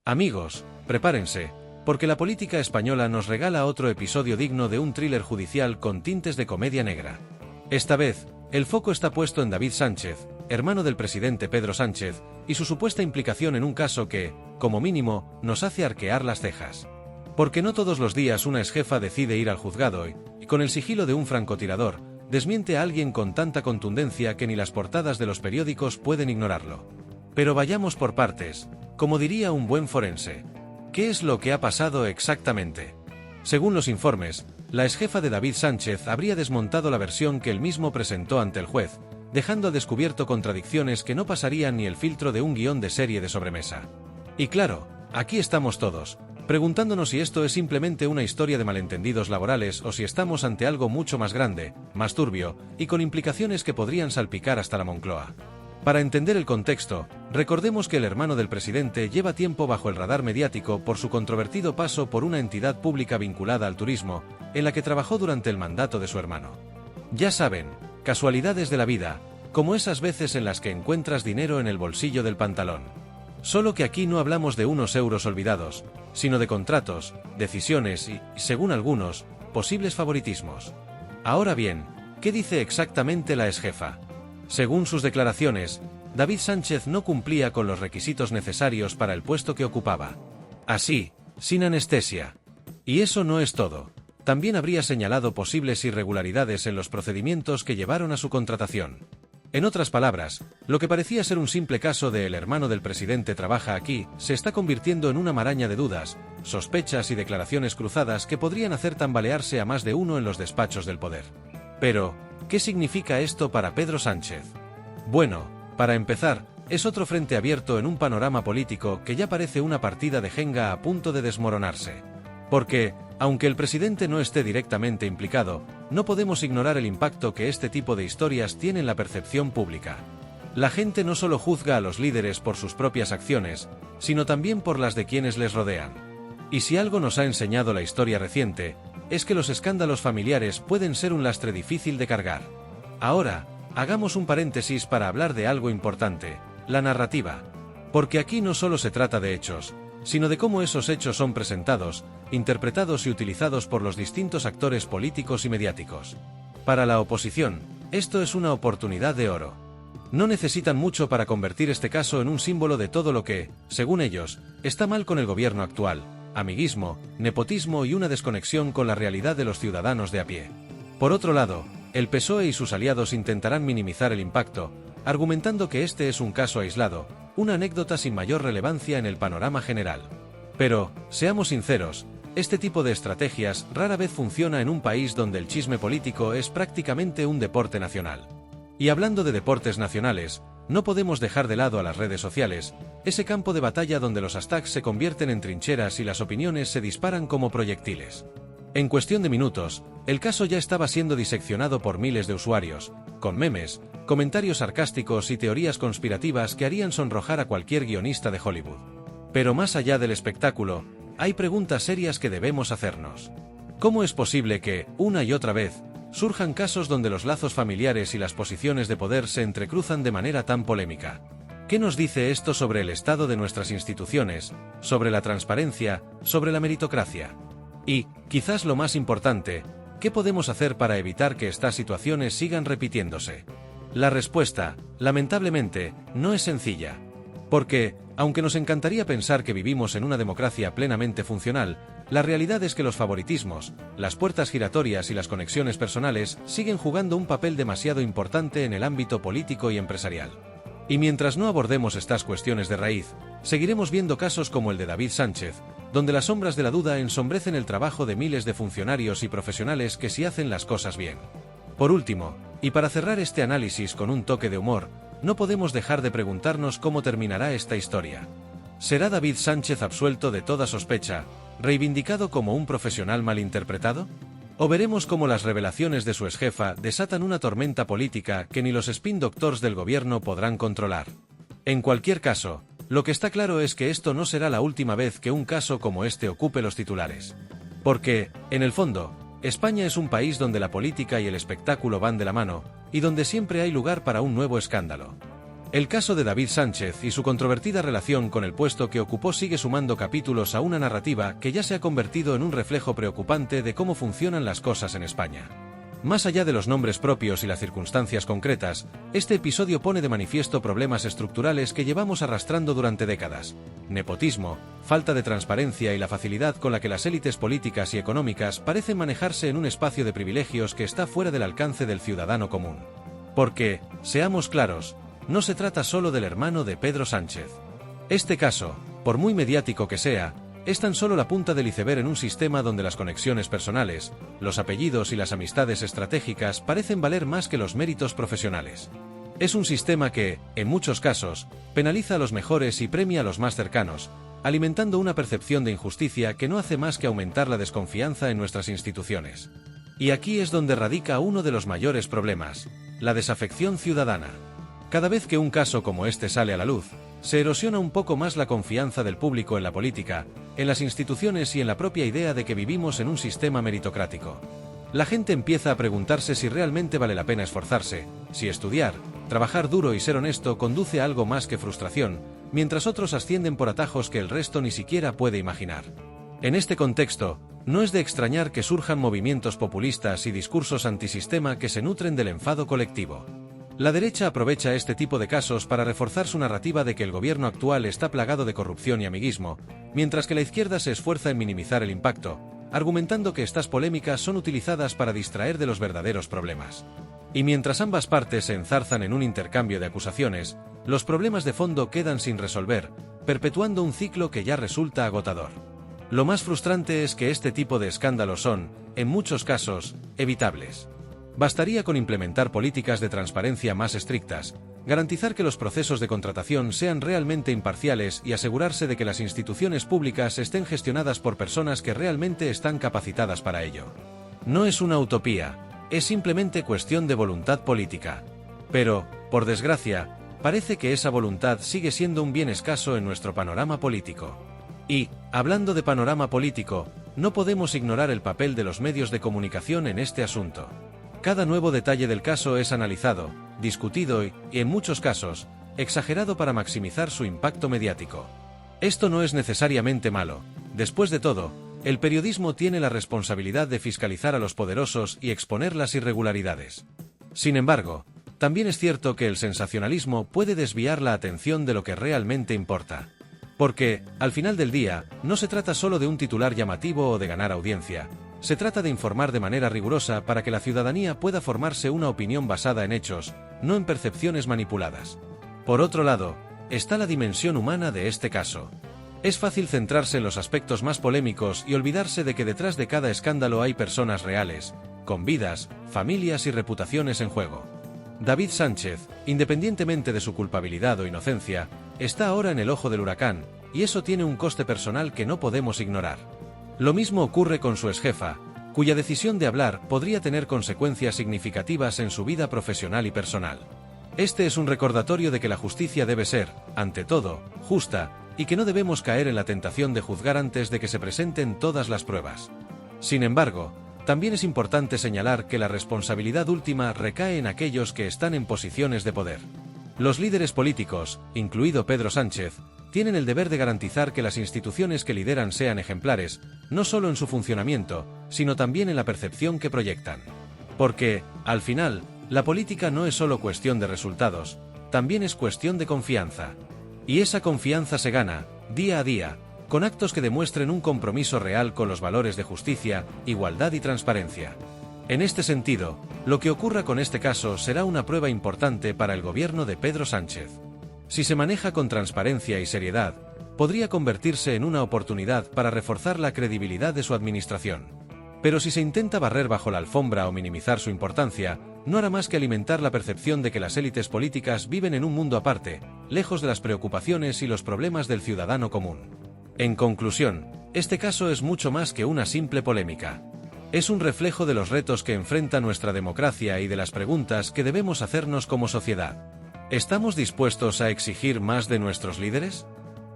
Amigos, prepárense, porque la política española nos regala otro episodio digno de un thriller judicial con tintes de comedia negra. Esta vez, el foco está puesto en David Sánchez, hermano del presidente Pedro Sánchez, y su supuesta implicación en un caso que, como mínimo, nos hace arquear las cejas. Porque no todos los días una exjefa decide ir al juzgado y, con el sigilo de un francotirador, desmiente a alguien con tanta contundencia que ni las portadas de los periódicos pueden ignorarlo. Pero vayamos por partes, como diría un buen forense. ¿Qué es lo que ha pasado exactamente? Según los informes, la exjefa de David Sánchez habría desmontado la versión que él mismo presentó ante el juez, dejando al descubierto contradicciones que no pasarían ni el filtro de un guión de serie de sobremesa. Y claro, aquí estamos todos, preguntándonos si esto es simplemente una historia de malentendidos laborales o si estamos ante algo mucho más grande, más turbio, y con implicaciones que podrían salpicar hasta la Moncloa. Para entender el contexto, recordemos que el hermano del presidente lleva tiempo bajo el radar mediático por su controvertido paso por una entidad pública vinculada al turismo, en la que trabajó durante el mandato de su hermano. Ya saben, casualidades de la vida, como esas veces en las que encuentras dinero en el bolsillo del pantalón. Solo que aquí no hablamos de unos euros olvidados, sino de contratos, decisiones y, según algunos, posibles favoritismos. Ahora bien, ¿qué dice exactamente la exjefa? Según sus declaraciones, David Sánchez no cumplía con los requisitos necesarios para el puesto que ocupaba. Así, sin anestesia. Y eso no es todo. También habría señalado posibles irregularidades en los procedimientos que llevaron a su contratación. En otras palabras, lo que parecía ser un simple caso de el hermano del presidente trabaja aquí, se está convirtiendo en una maraña de dudas, sospechas y declaraciones cruzadas que podrían hacer tambalearse a más de uno en los despachos del poder. Pero, ¿qué significa esto para Pedro Sánchez? Bueno, para empezar, es otro frente abierto en un panorama político que ya parece una partida de Jenga a punto de desmoronarse. Porque, aunque el presidente no esté directamente implicado, no podemos ignorar el impacto que este tipo de historias tiene en la percepción pública. La gente no solo juzga a los líderes por sus propias acciones, sino también por las de quienes les rodean. Y si algo nos ha enseñado la historia reciente, es que los escándalos familiares pueden ser un lastre difícil de cargar. Ahora, hagamos un paréntesis para hablar de algo importante, la narrativa. Porque aquí no solo se trata de hechos, sino de cómo esos hechos son presentados, interpretados y utilizados por los distintos actores políticos y mediáticos. Para la oposición, esto es una oportunidad de oro. No necesitan mucho para convertir este caso en un símbolo de todo lo que, según ellos, está mal con el gobierno actual: amiguismo, nepotismo y una desconexión con la realidad de los ciudadanos de a pie. Por otro lado, el PSOE y sus aliados intentarán minimizar el impacto, argumentando que este es un caso aislado, una anécdota sin mayor relevancia en el panorama general. Pero, seamos sinceros, este tipo de estrategias rara vez funciona en un país donde el chisme político es prácticamente un deporte nacional. Y hablando de deportes nacionales, no podemos dejar de lado a las redes sociales, ese campo de batalla donde los hashtags se convierten en trincheras y las opiniones se disparan como proyectiles. En cuestión de minutos, el caso ya estaba siendo diseccionado por miles de usuarios, con memes, comentarios sarcásticos y teorías conspirativas que harían sonrojar a cualquier guionista de Hollywood. Pero más allá del espectáculo, hay preguntas serias que debemos hacernos. ¿Cómo es posible que, una y otra vez, surjan casos donde los lazos familiares y las posiciones de poder se entrecruzan de manera tan polémica? ¿Qué nos dice esto sobre el estado de nuestras instituciones, sobre la transparencia, sobre la meritocracia? Y, quizás lo más importante, ¿qué podemos hacer para evitar que estas situaciones sigan repitiéndose? La respuesta, lamentablemente, no es sencilla. Porque, aunque nos encantaría pensar que vivimos en una democracia plenamente funcional, la realidad es que los favoritismos, las puertas giratorias y las conexiones personales siguen jugando un papel demasiado importante en el ámbito político y empresarial. Y mientras no abordemos estas cuestiones de raíz, seguiremos viendo casos como el de David Sánchez, donde las sombras de la duda ensombrecen el trabajo de miles de funcionarios y profesionales que sí hacen las cosas bien. Por último, y para cerrar este análisis con un toque de humor, no podemos dejar de preguntarnos cómo terminará esta historia. ¿Será David Sánchez absuelto de toda sospecha, reivindicado como un profesional malinterpretado? ¿O veremos cómo las revelaciones de su exjefa desatan una tormenta política que ni los spin doctors del gobierno podrán controlar? En cualquier caso, lo que está claro es que esto no será la última vez que un caso como este ocupe los titulares. Porque, en el fondo, España es un país donde la política y el espectáculo van de la mano, y donde siempre hay lugar para un nuevo escándalo. El caso de David Sánchez y su controvertida relación con el puesto que ocupó sigue sumando capítulos a una narrativa que ya se ha convertido en un reflejo preocupante de cómo funcionan las cosas en España. Más allá de los nombres propios y las circunstancias concretas, este episodio pone de manifiesto problemas estructurales que llevamos arrastrando durante décadas: nepotismo, falta de transparencia y la facilidad con la que las élites políticas y económicas parecen manejarse en un espacio de privilegios que está fuera del alcance del ciudadano común. Porque, seamos claros, no se trata solo del hermano de Pedro Sánchez. Este caso, por muy mediático que sea, es tan solo la punta del iceberg en un sistema donde las conexiones personales, los apellidos y las amistades estratégicas parecen valer más que los méritos profesionales. Es un sistema que, en muchos casos, penaliza a los mejores y premia a los más cercanos, alimentando una percepción de injusticia que no hace más que aumentar la desconfianza en nuestras instituciones. Y aquí es donde radica uno de los mayores problemas: la desafección ciudadana. Cada vez que un caso como este sale a la luz, se erosiona un poco más la confianza del público en la política, en las instituciones y en la propia idea de que vivimos en un sistema meritocrático. La gente empieza a preguntarse si realmente vale la pena esforzarse, si estudiar, trabajar duro y ser honesto conduce a algo más que frustración, mientras otros ascienden por atajos que el resto ni siquiera puede imaginar. En este contexto, no es de extrañar que surjan movimientos populistas y discursos antisistema que se nutren del enfado colectivo. La derecha aprovecha este tipo de casos para reforzar su narrativa de que el gobierno actual está plagado de corrupción y amiguismo, mientras que la izquierda se esfuerza en minimizar el impacto, argumentando que estas polémicas son utilizadas para distraer de los verdaderos problemas. Y mientras ambas partes se enzarzan en un intercambio de acusaciones, los problemas de fondo quedan sin resolver, perpetuando un ciclo que ya resulta agotador. Lo más frustrante es que este tipo de escándalos son, en muchos casos, evitables. Bastaría con implementar políticas de transparencia más estrictas, garantizar que los procesos de contratación sean realmente imparciales y asegurarse de que las instituciones públicas estén gestionadas por personas que realmente están capacitadas para ello. No es una utopía, es simplemente cuestión de voluntad política. Pero, por desgracia, parece que esa voluntad sigue siendo un bien escaso en nuestro panorama político. Y, hablando de panorama político, no podemos ignorar el papel de los medios de comunicación en este asunto. Cada nuevo detalle del caso es analizado, discutido y, en muchos casos, exagerado para maximizar su impacto mediático. Esto no es necesariamente malo. Después de todo, el periodismo tiene la responsabilidad de fiscalizar a los poderosos y exponer las irregularidades. Sin embargo, también es cierto que el sensacionalismo puede desviar la atención de lo que realmente importa. Porque, al final del día, no se trata solo de un titular llamativo o de ganar audiencia. Se trata de informar de manera rigurosa para que la ciudadanía pueda formarse una opinión basada en hechos, no en percepciones manipuladas. Por otro lado, está la dimensión humana de este caso. Es fácil centrarse en los aspectos más polémicos y olvidarse de que detrás de cada escándalo hay personas reales, con vidas, familias y reputaciones en juego. David Sánchez, independientemente de su culpabilidad o inocencia, está ahora en el ojo del huracán, y eso tiene un coste personal que no podemos ignorar. Lo mismo ocurre con su exjefa, cuya decisión de hablar podría tener consecuencias significativas en su vida profesional y personal. Este es un recordatorio de que la justicia debe ser, ante todo, justa, y que no debemos caer en la tentación de juzgar antes de que se presenten todas las pruebas. Sin embargo, también es importante señalar que la responsabilidad última recae en aquellos que están en posiciones de poder. Los líderes políticos, incluido Pedro Sánchez, tienen el deber de garantizar que las instituciones que lideran sean ejemplares, no solo en su funcionamiento, sino también en la percepción que proyectan. Porque, al final, la política no es solo cuestión de resultados, también es cuestión de confianza. Y esa confianza se gana, día a día, con actos que demuestren un compromiso real con los valores de justicia, igualdad y transparencia. En este sentido, lo que ocurra con este caso será una prueba importante para el gobierno de Pedro Sánchez. Si se maneja con transparencia y seriedad, podría convertirse en una oportunidad para reforzar la credibilidad de su administración. Pero si se intenta barrer bajo la alfombra o minimizar su importancia, no hará más que alimentar la percepción de que las élites políticas viven en un mundo aparte, lejos de las preocupaciones y los problemas del ciudadano común. En conclusión, este caso es mucho más que una simple polémica. Es un reflejo de los retos que enfrenta nuestra democracia y de las preguntas que debemos hacernos como sociedad. ¿Estamos dispuestos a exigir más de nuestros líderes?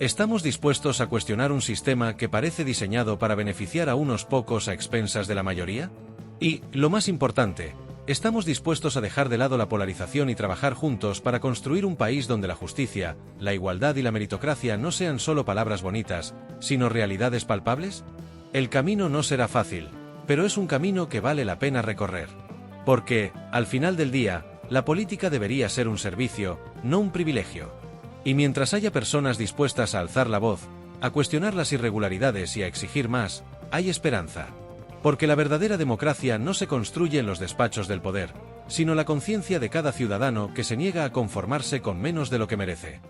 ¿Estamos dispuestos a cuestionar un sistema que parece diseñado para beneficiar a unos pocos a expensas de la mayoría? Y, lo más importante, ¿Estamos dispuestos a dejar de lado la polarización y trabajar juntos para construir un país donde la justicia, la igualdad y la meritocracia no sean solo palabras bonitas, sino realidades palpables? El camino no será fácil, pero es un camino que vale la pena recorrer. Porque, al final del día, la política debería ser un servicio, no un privilegio. Y mientras haya personas dispuestas a alzar la voz, a cuestionar las irregularidades y a exigir más, hay esperanza. Porque la verdadera democracia no se construye en los despachos del poder, sino la conciencia de cada ciudadano que se niega a conformarse con menos de lo que merece.